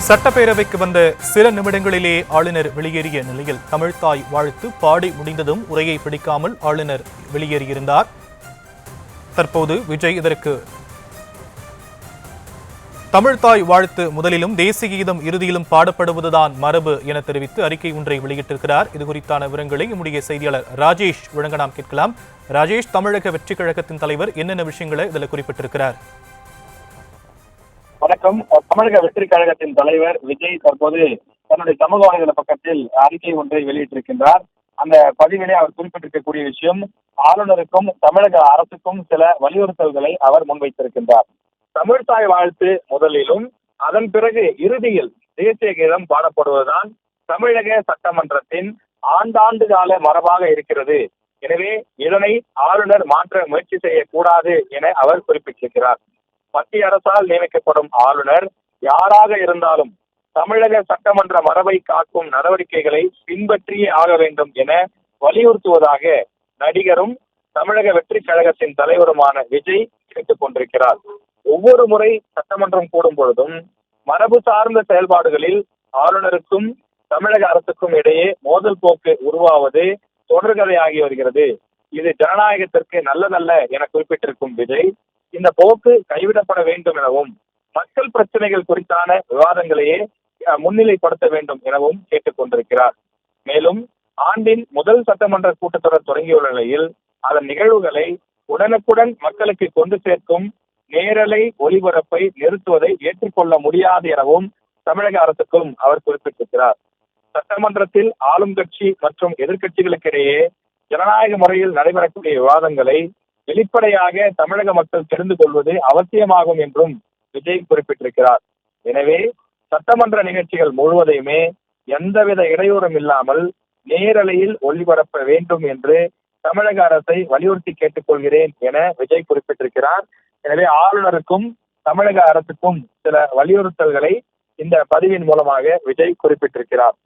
சட்டப்பேரவைக்கு வந்த சில நிமிடங்களிலே ஆளுநர் வெளியேறிய நிலையில் தமிழ்த்தாய் வாழ்த்து பாடி முடிந்ததும் உரையை பிடிக்காமல் ஆளுநர் வெளியேறியிருந்தார். தற்போது விஜய் இதற்கு தமிழ்த்தாய் வாழ்த்து முதலிலும் தேசிய கீதம் இறுதியிலும் பாடப்படுவதுதான் மரபு என தெரிவித்து அறிக்கை ஒன்றை வெளியிட்டிருக்கிறார். இது குறித்தான விவரங்களை நம்முடைய செய்தியாளர் ராஜேஷ் வழங்க நாம் கேட்கலாம். ராஜேஷ், தமிழக வெற்றி கழகத்தின் தலைவர் என்னென்ன விஷயங்களை இதில் குறிப்பிட்டிருக்கிறார்? வணக்கம். தமிழக வெற்றி கழகத்தின் தலைவர் விஜய் தற்போது தன்னுடைய சமூக வலைதள பக்கத்தில் அறிக்கை ஒன்றை வெளியிட்டிருக்கின்றார். அந்த பதிவிலே அவர் குறிப்பிட்டிருக்கக்கூடிய விஷயம், ஆளுநருக்கும் தமிழக அரசுக்கும் சில வலியுறுத்தல்களை அவர் முன்வைத்திருக்கின்றார். தமிழ்த்தாய் வாழ்த்து முதலிலும் அதன் பிறகு இறுதியில் தேசிய கீதம் பாடப்படுவதுதான் தமிழக சட்டமன்றத்தின் ஆண்டாண்டு கால மரபாக இருக்கிறது. எனவே இதனை ஆளுநர் மாற்ற முயற்சி செய்யக்கூடாது என அவர் குறிப்பிட்டிருக்கிறார். மத்திய அரசால் நியமிக்கப்படும் ஆளுநர் யாராக இருந்தாலும் தமிழக சட்டமன்ற மரபை காக்கும் நடவடிக்கைகளை பின்பற்றியே ஆக வேண்டும் என வலியுறுத்துவதாக நடிகரும் தமிழக வெற்றி கழகத்தின் தலைவருமான விஜய் கேட்டுக் கொண்டிருக்கிறார். ஒவ்வொரு முறை சட்டமன்றம் கூடும் பொழுதும் மரபு சார்ந்த செயல்பாடுகளில் ஆளுநருக்கும் தமிழக அரசுக்கும் இடையே மோதல் போக்கு உருவாவது தொடர்கதையாகி வருகிறது. இது ஜனநாயகத்திற்கு நல்லதல்ல என குறிப்பிட்டிருக்கும் விஜய், இந்த போக்கு கைவிடப்பட வேண்டும் எனவும் மக்கள் பிரச்சனைகள் குறித்தான விவாதங்களையே முன்னிலைப்படுத்த வேண்டும் எனவும் கேட்டுக் கொண்டிருக்கிறார். மேலும் ஆண்டின் முதல் சட்டமன்ற கூட்டத்தொடர் தொடங்கியுள்ள நிலையில் அதன் நிகழ்வுகளை உடனுக்குடன் மக்களுக்கு கொண்டு சேர்க்கும் நேரலை ஒளிபரப்பை நிறுத்துவதை ஏற்றுக்கொள்ள முடியாது எனவும் தமிழக அரசுக்கும் அவர் குறிப்பிட்டிருக்கிறார். சட்டமன்றத்தில் ஆளும் கட்சி மற்றும் எதிர்கட்சிகளுக்கிடையே ஜனநாயக முறையில் நடைபெறக்கூடிய விவாதங்களை வெளிப்படையாக தமிழக மக்கள் தெரிந்து கொள்வது அவசியமாகும் என்றும் விஜய் குறிப்பிட்டிருக்கிறார். எனவே சட்டமன்ற நிகழ்ச்சிகள் முழுவதையுமே எந்தவித இடையூறும் இல்லாமல் நேரலையில் ஒளிபரப்ப வேண்டும் என்று தமிழக அரசை வலியுறுத்தி கேட்டுக்கொள்கிறேன் என விஜய் குறிப்பிட்டிருக்கிறார். எனவே ஆளுநருக்கும் தமிழக அரசுக்கும் சில வலியுறுத்தல்களை இந்த பதிவின் மூலமாக விஜய் குறிப்பிட்டிருக்கிறார்.